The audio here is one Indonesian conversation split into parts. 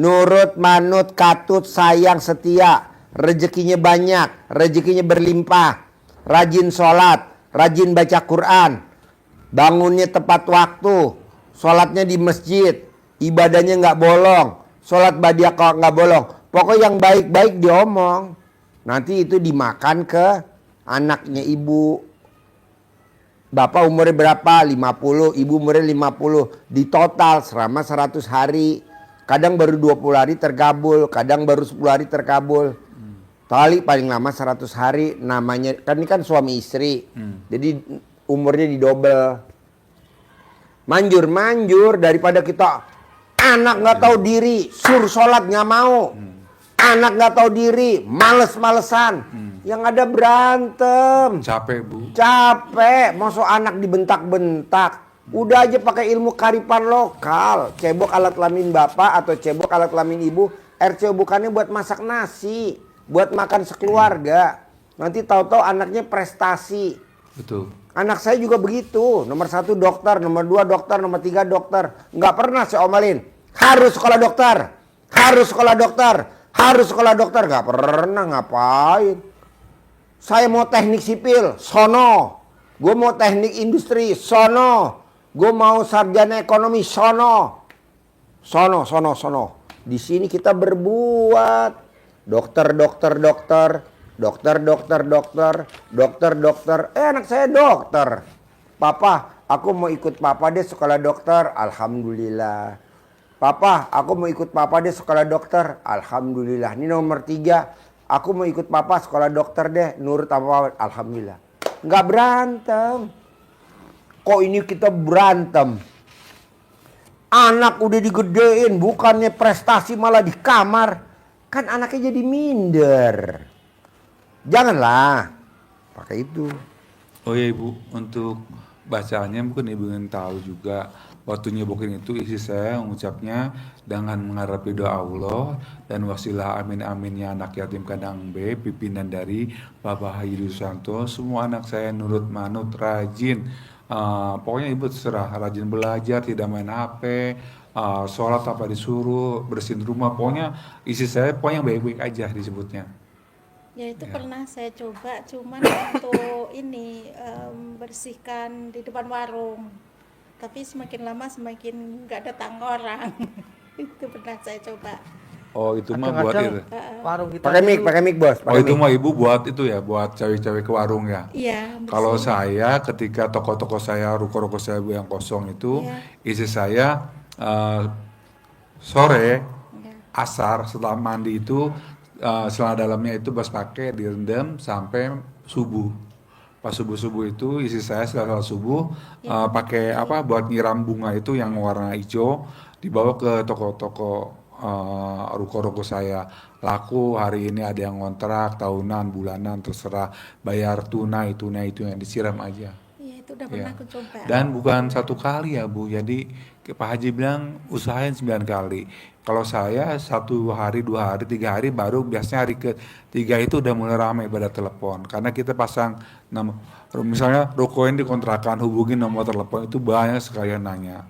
nurut, manut, katut, sayang, setia, rezekinya banyak, rezekinya berlimpah, rajin sholat, rajin baca Quran, bangunnya tepat waktu, sholatnya di masjid, ibadahnya nggak bolong, sholat badiah kalau nggak bolong. Pokoknya yang baik-baik diomong. Nanti itu dimakan ke anaknya ibu. Bapak umurnya berapa? 50, ibu umurnya 50. Di total selama 100 hari. Kadang baru 20 hari terkabul, kadang baru 10 hari terkabul. Tali paling lama 100 hari, namanya kan ini kan suami istri. Jadi umurnya didobel. Manjur daripada kita anak nggak tahu diri, suruh sholat nggak mau. Anak nggak tahu diri, males-malesan. Yang ada berantem. Capek, Bu. Capek, masuk anak dibentak-bentak. Udah aja pakai ilmu karipan lokal. Cebok alat kelamin bapak atau cebok alat kelamin ibu. RCO bukannya buat masak nasi, buat makan sekeluarga. Nanti tahu-tahu anaknya prestasi. Betul. Anak saya juga begitu. Nomor 1 dokter, nomor 2 dokter, nomor 3 dokter. Nggak pernah saya omelin. Harus sekolah dokter. Harus sekolah dokter. Harus sekolah dokter. Nggak pernah, ngapain. Saya mau teknik sipil, sono. Gue mau teknik industri, sono. Gue mau sarjana ekonomi, sono. Sono. Di sini kita berbuat. Dokter. Anak saya dokter. Papa, aku mau ikut papa deh sekolah dokter. Alhamdulillah. Papa, aku mau ikut papa deh sekolah dokter. Alhamdulillah. Ini nomor 3. Aku mau ikut papa sekolah dokter deh. Nurut apa? Alhamdulillah. Nggak berantem. Kok ini kita berantem? Anak udah digedein, bukannya prestasi malah di kamar. Kan anaknya jadi minder. Janganlah pakai itu. Oh ya Ibu, untuk bacaannya mungkin Ibu ingin tahu juga. Waktu nyebokin itu isi saya mengucapnya dengan mengharap doa Allah dan wasilah amin aminnya anak yatim kadang B, pimpinan dari Bapak Haji Susanto. Semua anak saya nurut manut rajin. Pokoknya Ibu terserah, rajin belajar, tidak main HP, sholat apa disuruh, bersihin rumah. Pokoknya isi saya pokoknya baik-baik aja disebutnya. Ya itu Ya. pernah saya coba, cuman untuk ini bersihkan di depan warung. Tapi semakin lama semakin nggak datang orang. Itu pernah saya coba. Oh itu mah buat itu. Warung kita Pakai mic bos. Oh itu mah Ibu buat itu ya, buat cewek-cewek ke warung ya. Iya. Kalau bersih. saya ketika toko-toko saya, ruko-ruko saya yang kosong itu, Iya. isi saya sore, Iya. asar setelah mandi itu, celana dalamnya itu bas pakai direndam sampai subuh. Pas subuh-subuh itu isi saya setelah salat subuh pakai apa buat nyiram bunga itu yang warna hijau, dibawa ke toko-toko ruko-ruko saya. Laku hari ini ada yang ngontrak tahunan, bulanan, terserah, bayar tunai itu yang disiram aja. Iya itu udah Ya. pernah aku coba. Dan bukan satu kali ya Bu, jadi Pak Haji bilang usahain 9 kali. Kalau saya 1 hari, 2 hari, 3 hari baru biasanya hari ke-3 itu udah mulai ramai pada telepon. Karena kita pasang misalnya rukoin di kontrakan, hubungin nomor telepon itu banyak sekali yang nanya.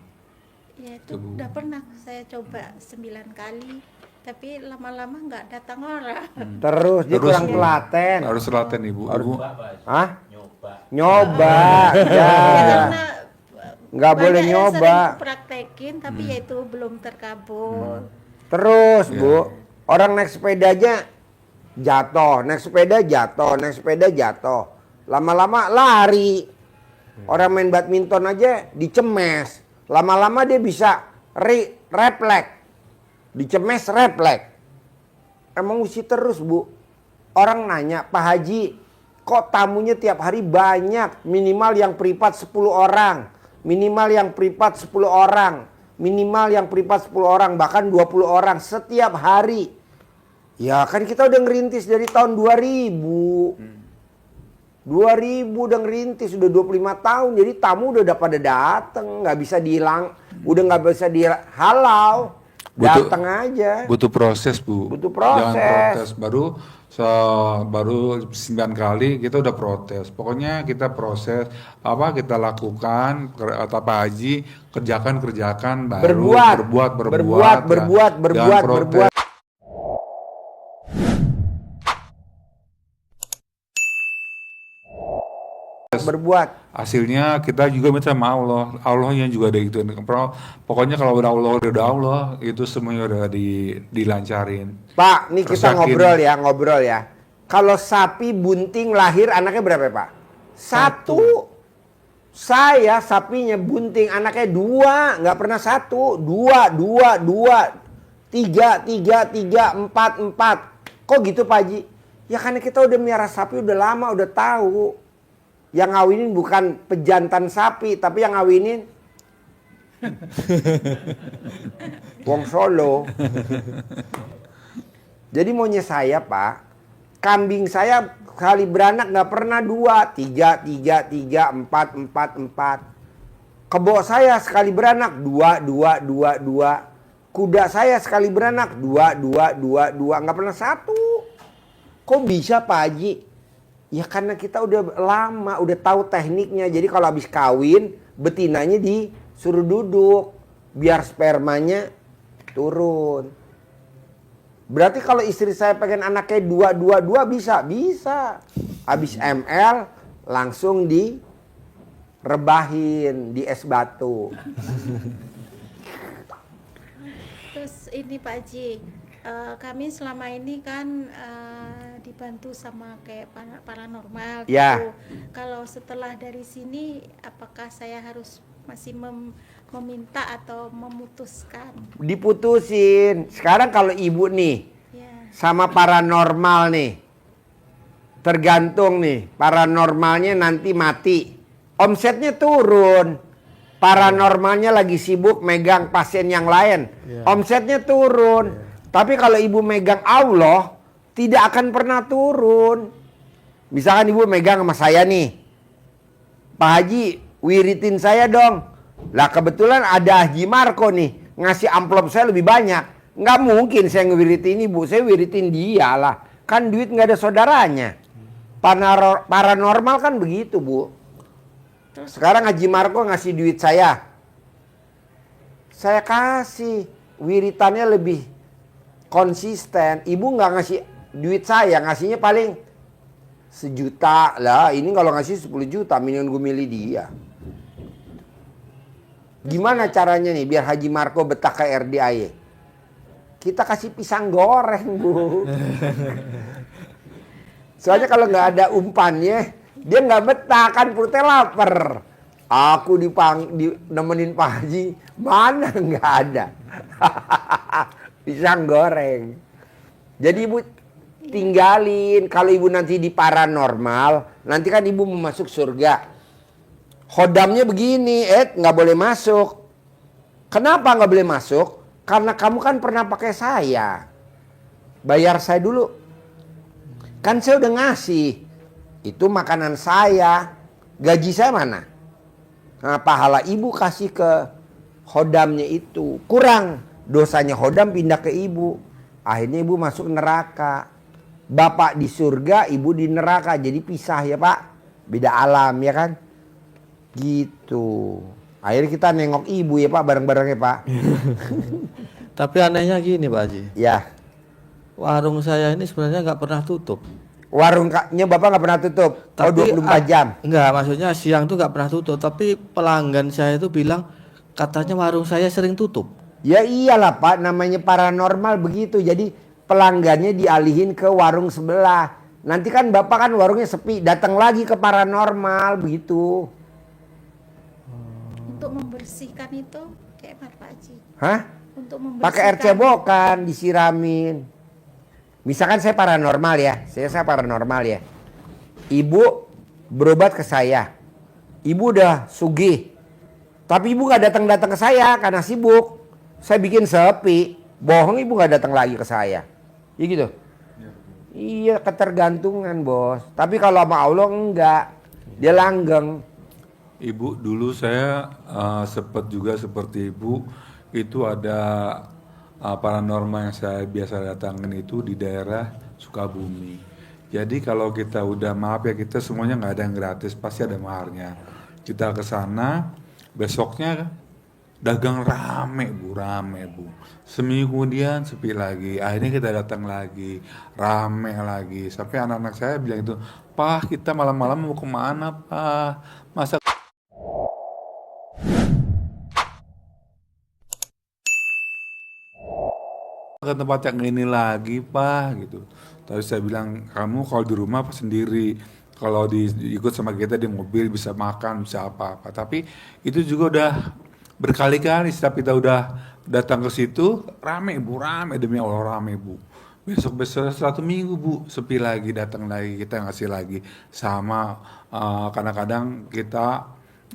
Ya itu udah pernah saya coba 9 kali. Tapi lama-lama nggak datang orang. Terus dia kurang Bu, telaten. harus telaten Ibu. Ibu Hah? Nyoba. Ya. Karena Nggak boleh banyak yang nyoba. sering praktekin tapi ya itu belum terkabul. Terus Iya. Bu, orang naik sepedanya jatuh, naik sepeda jatuh. Lama-lama lari. Orang main badminton aja dicemes. Lama-lama dia bisa refleks. Dicemes refleks. Emang mesti terus Bu. Orang nanya, Pak Haji, kok tamunya tiap hari banyak? Minimal yang privat 10 orang. Minimal yang privat 10 orang. Minimal yang privat 10 orang. Bahkan 20 orang setiap hari. Ya kan kita udah ngerintis dari tahun 2000. 2000 udah ngerintis. Udah 25 tahun. Jadi tamu udah pada dateng. Nggak bisa dihilang. Udah nggak bisa dihalau. Datang aja. butuh proses Bu. Butuh proses. Jangan protes. Baru baru 9 kali kita udah protes. Pokoknya kita proses apa kita lakukan kata Pak Haji kerjakan baru Berbuat, berbuat berbuat, ya. berbuat, Jangan berbuat, protes. berbuat. Berbuat. Hasilnya kita juga minta sama Allah. Allahnya juga ada itu. Pokoknya kalau udah Allah itu semuanya udah dilancarin. Pak, nih kita Terus yakin. ngobrol ya. Kalau sapi bunting lahir anaknya berapa ya, Pak? Satu. Saya sapinya bunting anaknya 2, nggak pernah 1, 2, 3, 4. Kok gitu Pak Haji? Ya karena kita udah miara sapi udah lama, udah tahu. Yang ngawinin bukan pejantan sapi, tapi yang ngawinin Wong Solo. Jadi maunya saya Pak, kambing saya kali beranak nggak pernah 2, 3, 4. Kebo saya sekali beranak 2. Kuda saya sekali beranak 2. Nggak pernah 1. Kok bisa Pak Haji? Ya karena kita udah lama, udah tahu tekniknya. Jadi kalau habis kawin, betinanya disuruh duduk. Biar spermanya turun. Berarti kalau istri saya pengen anaknya 2 bisa? Bisa. Habis ML langsung direbahin di es batu. Terus ini Pak Haji, kami selama ini kan dibantu sama kayak paranormal gitu. Ya. Kalau setelah dari sini, apakah saya harus masih meminta atau memutuskan? Diputusin. Sekarang kalau ibu nih Ya. sama paranormal nih, tergantung nih paranormalnya nanti mati, omsetnya turun. Paranormalnya lagi sibuk megang pasien yang lain, omsetnya turun. Tapi kalau ibu megang Allah, tidak akan pernah turun. Misalkan ibu megang sama saya nih, Pak Haji wiritin saya dong. Lah kebetulan ada Haji Marco nih, ngasih amplop saya lebih banyak. Nggak mungkin saya ngewiritin ibu, saya wiritin dia lah. Kan duit nggak ada saudaranya. Paranormal kan begitu Bu. Sekarang Haji Marco ngasih duit saya kasih, wiritannya lebih konsisten. Ibu nggak ngasih duit saya, ngasihnya paling 1 juta lah. Ini kalau ngasih 10 juta, mendingan gue milih dia. Gimana caranya nih biar Haji Marco betah ke RDAY? Kita kasih pisang goreng Bu. Soalnya kalau nggak ada umpannya, dia nggak betah, kan perutnya lapar. Aku nemenin Pak Haji, mana nggak ada. Pisang goreng. Jadi ibu tinggalin. Kalau ibu nanti di paranormal, nanti kan ibu mau masuk surga. Khodamnya begini, nggak boleh masuk. Kenapa nggak boleh masuk? Karena kamu kan pernah pakai saya. Bayar saya dulu. Kan saya udah ngasih. Itu makanan saya. Gaji saya mana? Nah, pahala ibu kasih ke khodamnya itu. Kurang. Dosanya khodam pindah ke ibu. Akhirnya ibu masuk neraka. Bapak di surga, ibu di neraka. Jadi pisah ya Pak. Beda alam ya kan. Gitu. Akhirnya kita nengok ibu ya Pak, bareng-bareng ya Pak. Tapi anehnya gini Pak Haji. Ya. Warung saya ini sebenarnya nggak pernah tutup. Warungnya Bapak nggak pernah tutup? Oh 24 jam? Enggak, maksudnya siang tuh nggak pernah tutup. Tapi pelanggan saya itu bilang katanya warung saya sering tutup. Ya iyalah Pak, namanya paranormal begitu. Jadi pelanggannya dialihin ke warung sebelah. Nanti kan Bapak kan warungnya sepi, datang lagi ke paranormal begitu. Untuk membersihkan itu kayak apa Pak Haji? Hah? Untuk membersihkan. Pakai air cebokan, disiramin. Misalkan saya paranormal ya, saya paranormal ya. Ibu berobat ke saya. Ibu udah sugih. Tapi ibu gak datang-datang ke saya karena sibuk. Saya bikin sepi. Bohong ibu gak datang lagi ke saya. Ya gitu? Iya, ketergantungan bos. Tapi kalau sama Allah enggak. Dia langgeng. Ibu, dulu saya sempat juga seperti ibu, itu ada paranormal yang saya biasa datangin itu di daerah Sukabumi. Jadi kalau kita udah, maaf ya, kita semuanya nggak ada yang gratis, pasti ada maharnya. Kita ke sana, besoknya dagang rame bu. Seminggu kemudian sepi lagi. Akhirnya kita datang lagi, rame lagi. Sampai anak-anak saya bilang itu, "Pak, kita malam-malam mau kemana, Pak? Masa ke tempat yang ini lagi, Pak?" gitu. Terus saya bilang, "Kamu kalau di rumah apa sendiri? Kalau ikut sama kita di mobil bisa makan, bisa apa-apa." Tapi itu juga udah berkali-kali setiap kita udah datang ke situ, rame demi Allah, rame bu. Besok-besok 1 minggu bu, sepi lagi, datang lagi, kita ngasih lagi. Sama kadang-kadang kita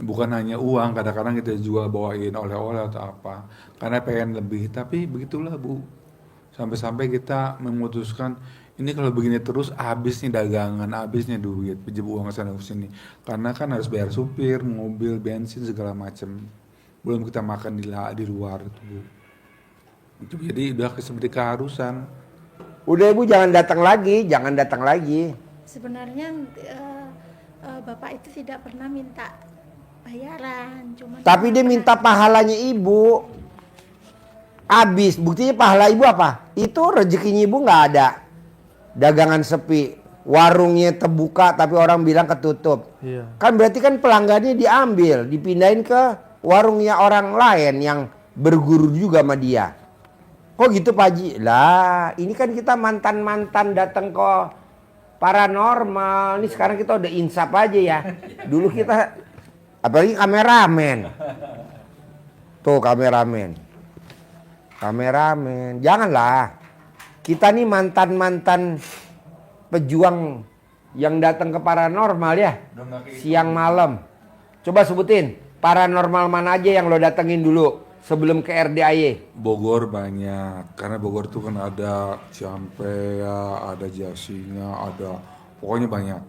bukan hanya uang, kadang-kadang kita juga bawain oleh-oleh atau apa. Karena pengen lebih, tapi begitulah bu. Sampai-sampai kita memutuskan, ini kalau begini terus habis nih dagangan, habis nih duit, pinjam uang sana sini. Karena kan harus bayar supir, mobil, bensin segala macam. Belum kita makan di luar itu, Bu. Itu jadi udah seperti keharusan. Udah ibu jangan datang lagi, jangan datang lagi. Sebenarnya bapak itu tidak pernah minta bayaran, cuma Tapi dia minta pahalanya ibu. Habis, buktinya pahala ibu apa? Itu rezekinya ibu nggak ada. Dagangan sepi, warungnya terbuka tapi orang bilang ketutup. Iya. Kan berarti kan pelanggannya diambil, dipindahin ke warungnya orang lain yang berguru juga sama dia. Kok gitu Pak Haji? Lah, ini kan kita mantan-mantan datang ke paranormal. Ini sekarang kita udah insaf aja ya. Dulu kita, apalagi kameramen. Tuh kameramen. Kameramen, janganlah. Kita nih mantan-mantan pejuang yang datang ke paranormal ya. Siang malam. Coba sebutin, paranormal mana aja yang lo datengin dulu sebelum ke RDAY? Bogor banyak, karena Bogor tuh kan ada Ciampea, ada Jasinya, ada pokoknya banyak.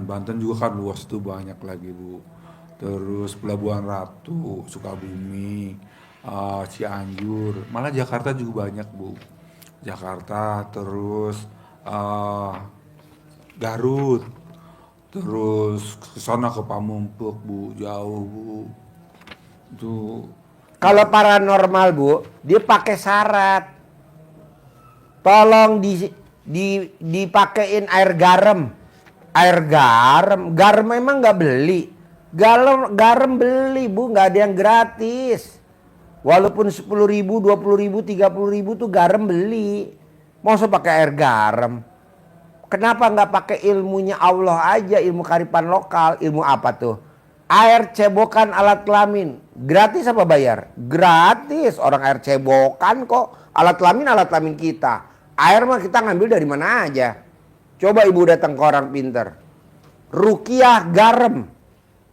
Banten juga kan luas tuh, banyak lagi bu. Terus Pelabuhan Ratu, Sukabumi, Cianjur, malah Jakarta juga banyak bu. Jakarta, terus Garut, terus ke sana ke Pamumpuk bu, jauh bu. Itu Kalau paranormal bu, dia pakai syarat. Tolong dipakein air garam. Air garam, garam memang nggak beli. Garam beli bu, nggak ada yang gratis. Walaupun 10.000, 20.000, 30.000 tuh garam beli. Masa pakai air garam? Kenapa nggak pakai ilmunya Allah aja, ilmu kearifan lokal, ilmu apa tuh? Air cebokan alat kelamin, gratis apa bayar? Gratis, orang air cebokan kok. Alat kelamin kita. Air mah kita ngambil dari mana aja. Coba ibu datang ke orang pinter. Rukiah garam.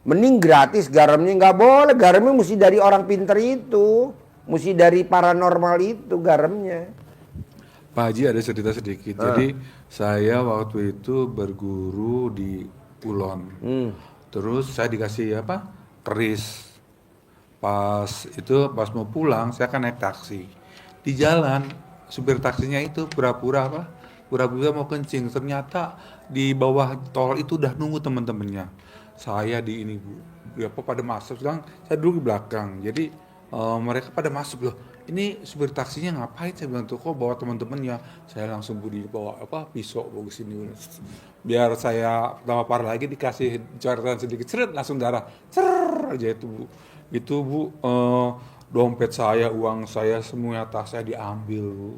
Mending gratis, garamnya nggak boleh. Garamnya mesti dari orang pinter itu. Mesti dari paranormal itu garamnya. Pak Haji ada cerita sedikit. Jadi saya waktu itu berguru di Kulon. Terus saya dikasih apa? Keris. Pas mau pulang saya kan naik taksi. Di jalan supir taksinya itu pura-pura apa? Pura-pura mau kencing. Ternyata di bawah tol itu udah nunggu teman-temannya. Saya di ini bu, ya pada masuk, sedang saya duduk di belakang. Jadi mereka pada masuk loh. Ini supir taksinya ngapain? Saya bilang tuh kok bawa teman-temannya. Saya langsung budi bawa apa pisau bawa ke sini. Biar saya tambah parah lagi dikasih coretan sedikit, seret langsung darah, cer aja itu bu. Itu bu, dompet saya, uang saya, semua tas saya diambil bu.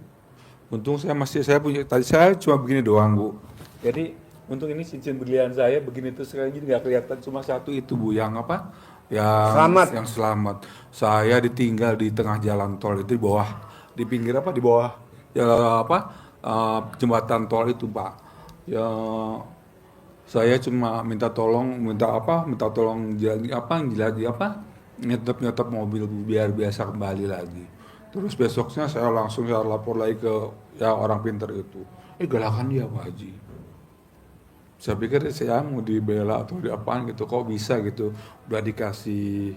Untung saya punya, tadi saya cuma begini doang bu. Jadi untung ini cincin berlian saya begini tuh sekarang jadi nggak kelihatan, cuma satu itu bu yang apa? Yang selamat. Saya ditinggal di tengah jalan tol itu di bawah, di pinggir apa? Di bawah ya apa? Jembatan tol itu pak. Ya saya cuma minta tolong nyetep mobil bu, biar biasa kembali lagi. Terus besoknya saya lapor lagi ke ya orang pinter itu. Galakan dia Pak Haji. Saya pikir saya mau dibela atau diapaan gitu, kok bisa gitu. Udah dikasih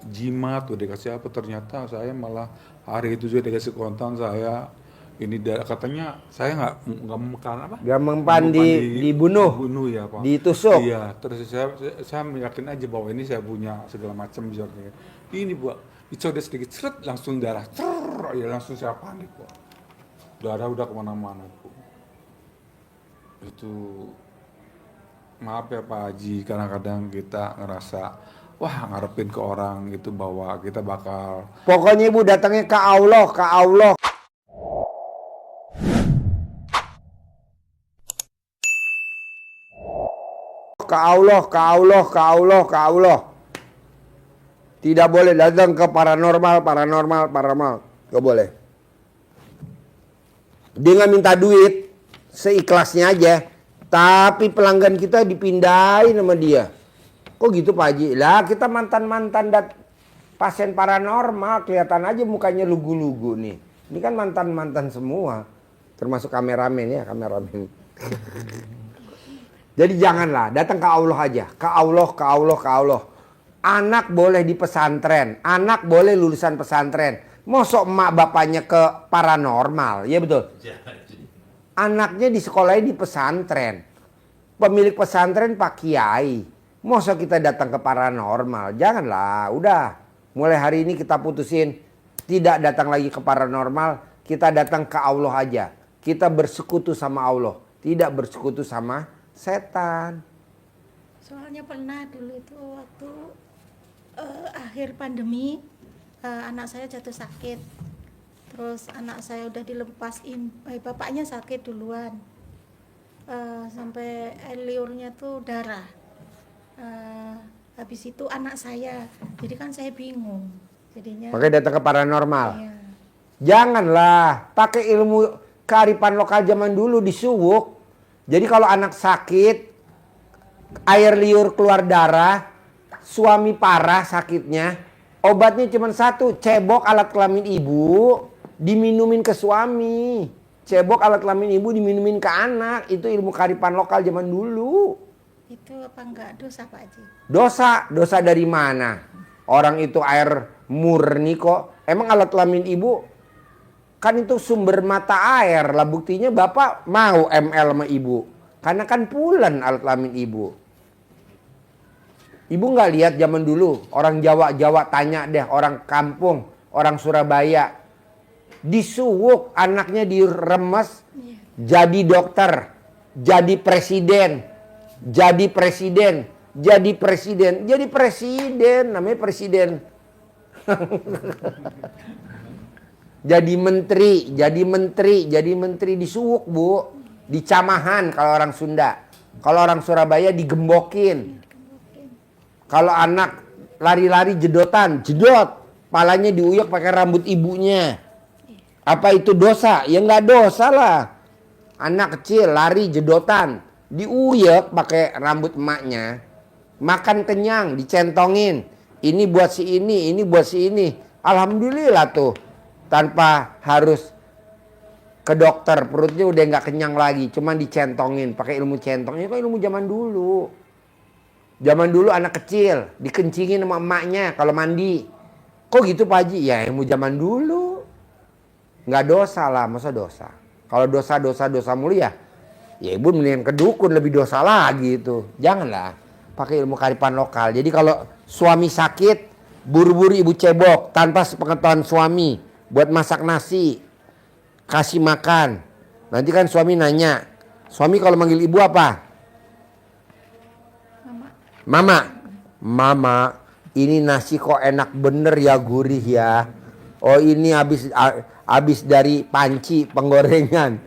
jimat, udah dikasih apa, ternyata saya malah hari itu juga dikasih kontan saya ini katanya saya nggak mempan apa? Gak mempan dibunuh, dibunuh ya Pak. ditusuk. Iya, terus saya yakin aja bahwa ini saya punya segala macam misalnya. Ini Bu, dicodet sedikit, seret langsung darah, ya langsung saya panik Pak. Darah udah kemana-mana Bu. Itu maaf ya Pak Haji, kadang-kadang kita ngerasa wah ngarepin ke orang gitu bahwa kita bakal Pokoknya Ibu datangnya ke Allah, ke Allah. Ke Allah, ke Allah, ke Allah, ke Allah. Tidak boleh datang ke paranormal. Gak boleh. Dia nggak minta duit, seikhlasnya aja. Tapi pelanggan kita dipindahin sama dia. Kok gitu Pak Haji? Lah kita mantan-mantan pasien paranormal, kelihatan aja mukanya lugu-lugu nih. Ini kan mantan-mantan semua. Termasuk kameramen ya, kameramen. Jadi janganlah, datang ke Allah aja. Ke Allah, ke Allah, ke Allah. Anak boleh di pesantren, anak boleh lulusan pesantren. Mosok emak bapaknya ke paranormal, ya betul? Anaknya di sekolahnya di pesantren. Pemilik pesantren Pak Kiai. Mosok kita datang ke paranormal, janganlah. Udah, mulai hari ini kita putusin. Tidak datang lagi ke paranormal, kita datang ke Allah aja. Kita bersekutu sama Allah, tidak bersekutu sama setan. Soalnya pernah dulu itu waktu akhir pandemi, anak saya jatuh sakit. Terus anak saya udah dilepasin, bapaknya sakit duluan. Sampai air liurnya tuh darah. Habis itu anak saya, jadi kan saya bingung. Jadinya Makanya datang ke paranormal. ya, Janganlah pakai ilmu kearifan lokal zaman dulu disuwuk. Jadi kalau anak sakit, air liur keluar darah, suami parah sakitnya, obatnya cuma satu, cebok alat kelamin ibu, diminumin ke suami. Cebok alat kelamin ibu diminumin ke anak. Itu ilmu kearifan lokal zaman dulu. itu apa enggak dosa Pak Haji? Dosa dari mana? Orang itu air murni kok. Emang alat kelamin ibu kan itu sumber mata air lah, buktinya bapak mau ML sama ibu. Karena kan pulen alat kelamin ibu. Ibu nggak lihat zaman dulu orang Jawa tanya deh, orang kampung, orang Surabaya. Disuwuk anaknya diremes, jadi dokter, jadi presiden, namanya presiden. Jadi menteri disuwuk Bu, dicamahan kalau orang Sunda. Kalau orang Surabaya digembokin. Kalau anak lari-lari jedot, palanya diuyuk pakai rambut ibunya. Apa itu dosa? Ya nggak dosa lah. Anak kecil lari jedotan, diuyuk pakai rambut emaknya. Makan kenyang, dicentongin. Ini buat si ini buat si ini. Alhamdulillah tuh. Tanpa harus ke dokter, perutnya udah nggak kenyang lagi, cuman dicentongin pakai ilmu centongnya. Itu ilmu zaman dulu. Zaman dulu anak kecil dikencingin sama emaknya kalau mandi. Kok gitu Pak Haji? Ya ilmu zaman dulu. Nggak dosa lah, masa dosa? Kalau dosa mulu ya ibu mendingan ke dukun, lebih dosa lagi itu. Janganlah pakai ilmu kearifan lokal. Jadi kalau suami sakit, buru-buru ibu cebok tanpa sepengetahuan suami. Buat masak nasi, kasih makan. Nanti kan suami nanya, suami kalau manggil ibu apa? Mama, ini nasi kok enak bener ya, gurih ya. Oh ini habis dari panci penggorengan.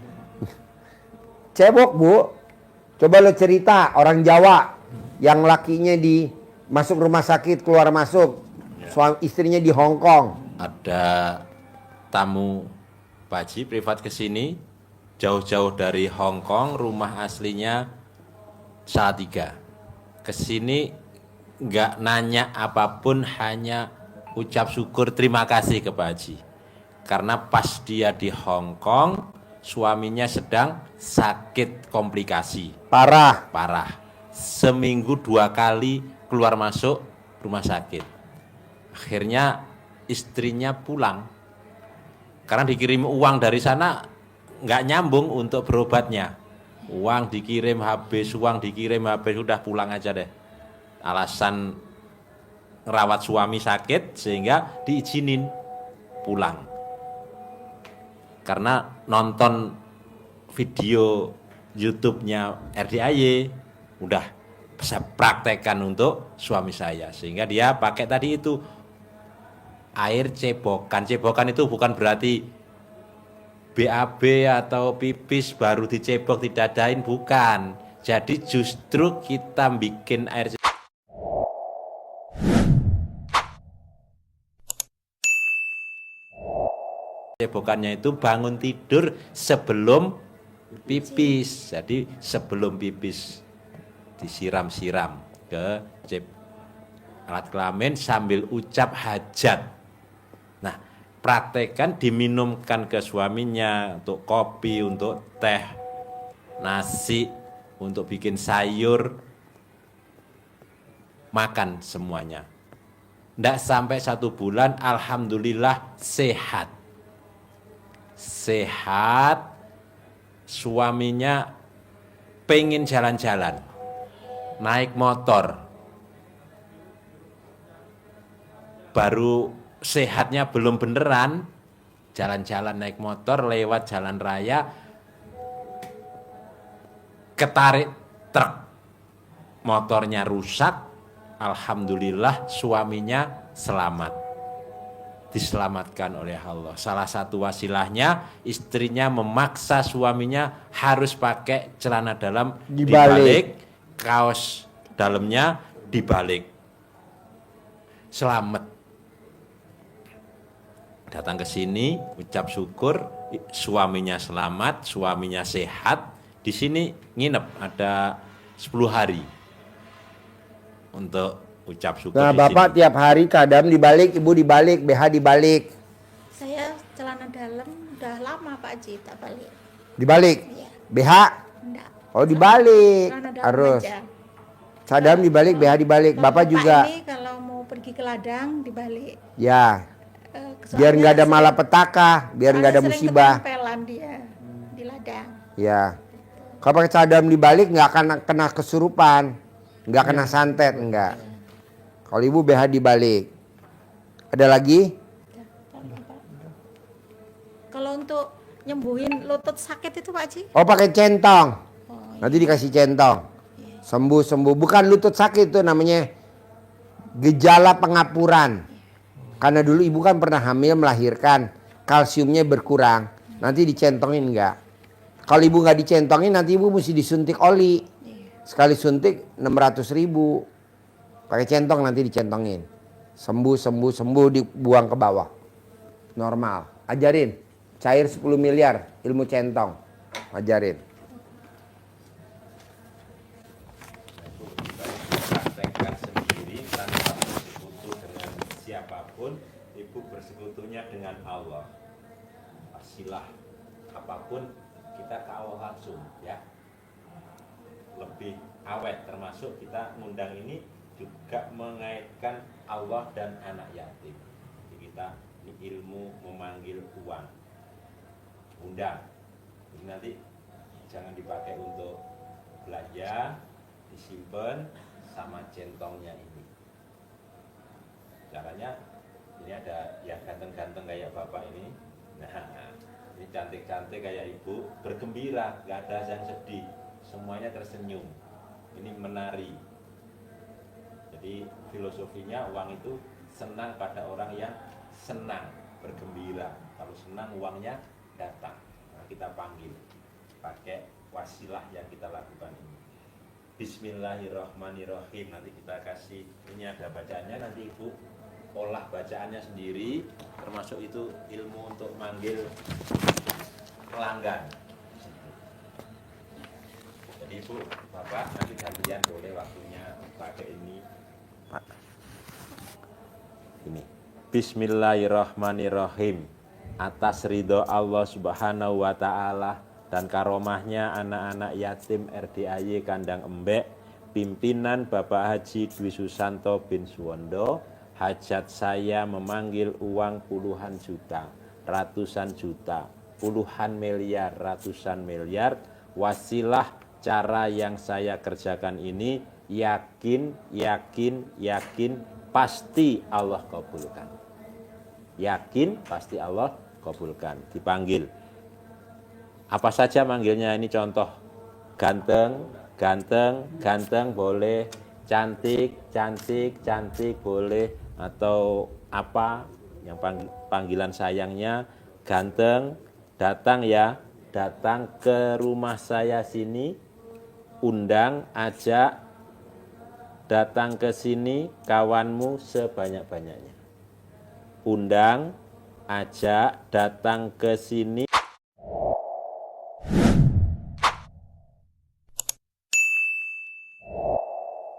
Cebok Bu, coba lo cerita orang Jawa yang lakinya masuk rumah sakit keluar masuk, suami istrinya di Hong Kong. Ada tamu Pak Haji privat ke sini jauh-jauh dari Hong Kong, rumah aslinya Salatiga. Ke sini nggak nanya apapun, hanya ucap syukur terima kasih ke Pak Haji. Karena pas dia di Hong Kong, suaminya sedang sakit komplikasi. Parah. Seminggu 2 kali keluar masuk rumah sakit. Akhirnya istrinya pulang. Karena dikirim uang dari sana nggak nyambung untuk berobatnya. Uang dikirim habis, sudah pulang aja deh. Alasan ngerawat suami sakit sehingga diizinin pulang. Karena nonton video YouTube-nya RDAY udah saya praktekkan untuk suami saya, sehingga dia pakai tadi itu air cebokan. Cebokan itu bukan berarti BAB atau pipis baru dicebok didadain, bukan. Jadi justru kita bikin air cebokannya itu bangun tidur sebelum pipis. Jadi sebelum pipis disiram-siram ke alat kelamin sambil ucap hajat. Nah, praktekkan diminumkan ke suaminya untuk kopi, untuk teh, nasi, untuk bikin sayur, makan semuanya. Tidak sampai 1 bulan, alhamdulillah sehat. Sehat, suaminya pengen jalan-jalan, naik motor. Baru sehatnya belum beneran, jalan-jalan naik motor lewat jalan raya, ketarik truk, motornya rusak. Alhamdulillah suaminya selamat, diselamatkan oleh Allah. Salah satu wasilahnya, istrinya memaksa suaminya harus pakai celana dalam dibalik, kaos dalamnya dibalik. Selamat. Datang ke sini, ucap syukur, suaminya selamat, suaminya sehat. Di sini nginep ada 10 hari untuk ucap syukur. Nah, di Bapak sini. tiap hari kadang dibalik, Ibu dibalik, BH dibalik. Saya celana dalam udah lama Pak Haji tak balik. Dibalik. Iya. BH. Enggak. Oh, dibalik. Celana dalam Harus. aja. Sadam dibalik, BH dibalik. Kalau Bapak juga. ini kalau mau pergi ke ladang dibalik. Ya. Soalnya Biar nggak ada sering- malapetaka, biar nggak ada soalnya sering musibah. ketempelan dia di ladang. Ya. Kalau pakai cadam dibalik nggak akan kena kesurupan, nggak kena santet, enggak. Kalau Ibu BH dibalik. Ada lagi? Kalau untuk nyembuhin lutut sakit itu Pak Haji? Oh, pakai centong. Oh, Nanti dikasih centong. Sembuh. Bukan lutut sakit, itu namanya gejala pengapuran. Karena dulu Ibu kan pernah hamil, melahirkan, kalsiumnya berkurang. Nanti dicentongin enggak? Kalau Ibu nggak dicentongin, nanti Ibu mesti disuntik oli. Sekali suntik 600.000. Pakai centong, nanti dicentongin. Sembuh, dibuang ke bawah. Normal. Ajarin. Cair 10 miliar ilmu centong. Ajarin. Praktekkan sendiri tanpa bersekutu dengan siapapun. Ibu bersekutunya dengan Allah. Wasilah apapun kita ke Allah langsung, ya. Lebih awet, termasuk kita ngundang ini juga mengaitkan Allah dan anak yatim. Jadi kita ini ilmu memanggil uang, undang. Jadi nanti jangan dipakai untuk belanja, disimpan sama centongnya ini. Caranya ini ada ya ganteng-ganteng kayak bapak ini. Nah, ini cantik-cantik kayak ibu, bergembira, nggak ada yang sedih, semuanya tersenyum. Ini menari. Jadi filosofinya uang itu senang pada orang yang senang, bergembira. Kalau senang uangnya datang. Nah, kita panggil pakai wasilah yang kita lakukan ini. Bismillahirrahmanirrahim. Nanti kita kasih, ini ada bacaannya, nanti ibu olah bacaannya sendiri, termasuk itu ilmu untuk manggil pelanggan. Jadi ibu, bapak nanti gantian boleh waktunya pakai ini. Ini. Bismillahirrahmanirrahim. Atas ridho Allah Subhanahu wa taala dan karomahnya anak-anak yatim RDAY Kandang Embek, pimpinan Bapak Haji Dwi Susanto bin Suwondo, hajat saya memanggil uang puluhan juta, ratusan juta puluhan miliar, ratusan miliar, wasilah cara yang saya kerjakan ini yakin pasti Allah kabulkan. Yakin pasti Allah kabulkan. Dipanggil. Apa saja manggilnya ini contoh. Ganteng boleh, cantik boleh, atau apa yang panggilan sayangnya, ganteng, datang ke rumah saya sini, undang, ajak, datang ke sini kawanmu sebanyak-banyaknya. Undang, ajak, datang ke sini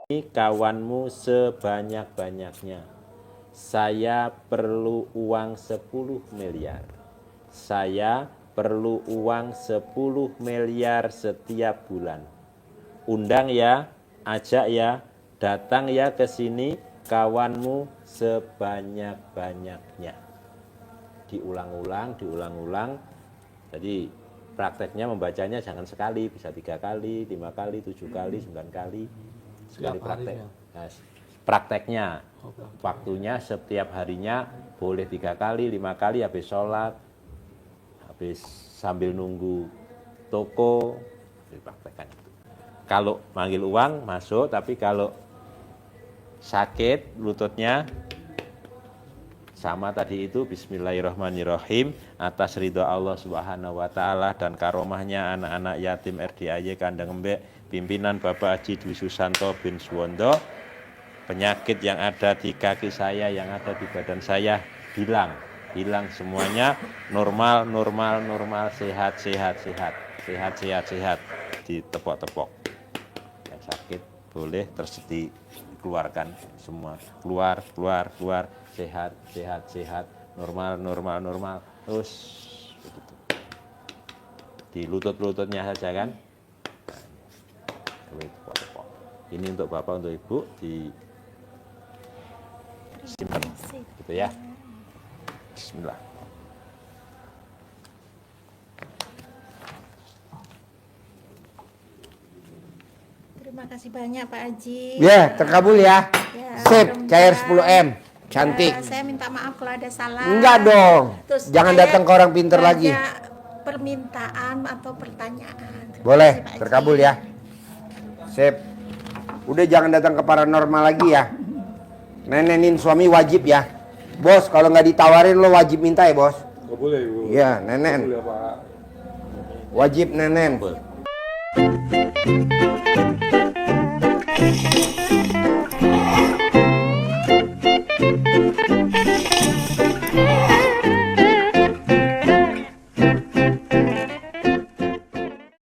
kawanmu sebanyak-banyaknya. Saya perlu uang 10 miliar. Saya perlu uang 10 miliar setiap bulan. Undang ya, ajak ya, datang ya ke sini kawanmu sebanyak-banyaknya. Diulang-ulang. Jadi prakteknya membacanya jangan sekali, bisa 3 kali, 5 kali, 7 kali, 9 kali. Sekali praktek. Nah, prakteknya, waktunya setiap harinya boleh 3 kali, 5 kali habis sholat, habis sambil nunggu toko, dipraktekkan itu. Kalau manggil uang masuk, tapi kalau sakit lututnya sama tadi itu, bismillahirrahmanirrahim, atas ridho Allah Subhanahu wa taala dan karomahnya anak-anak yatim RDAY Kandang Embek, pimpinan Bapak Haji Dwi Susanto bin Suwondo, penyakit yang ada di kaki saya, yang ada di badan saya hilang semuanya, normal, sehat, ditepok-tepok. Yang sakit boleh terus dikeluarkan semua, keluar, sehat, normal, terus begitu. Di lutut-lututnya saja kan. Tepok-tepok. Ini untuk Bapak, untuk Ibu disimpan gitu ya. Bismillah. Terima kasih banyak Pak Haji. Ya, terkabul ya. Ya, Sip, cair mudah-mudahan. 10M. Cantik. Ya, saya minta maaf kalau ada salah. Enggak dong. Terus Jangan saya datang ke orang pinter lagi. banyak permintaan atau pertanyaan. Terima Boleh, kasih, Pak Haji. terkabul ya. Sip. Udah jangan datang ke paranormal lagi ya. Nenenin suami wajib ya. Bos, kalau nggak ditawarin lo wajib minta ya, Bos. Nggak boleh, Bu. Iya, nenen. Nggak boleh, Pak. Wajib nenen. Betul.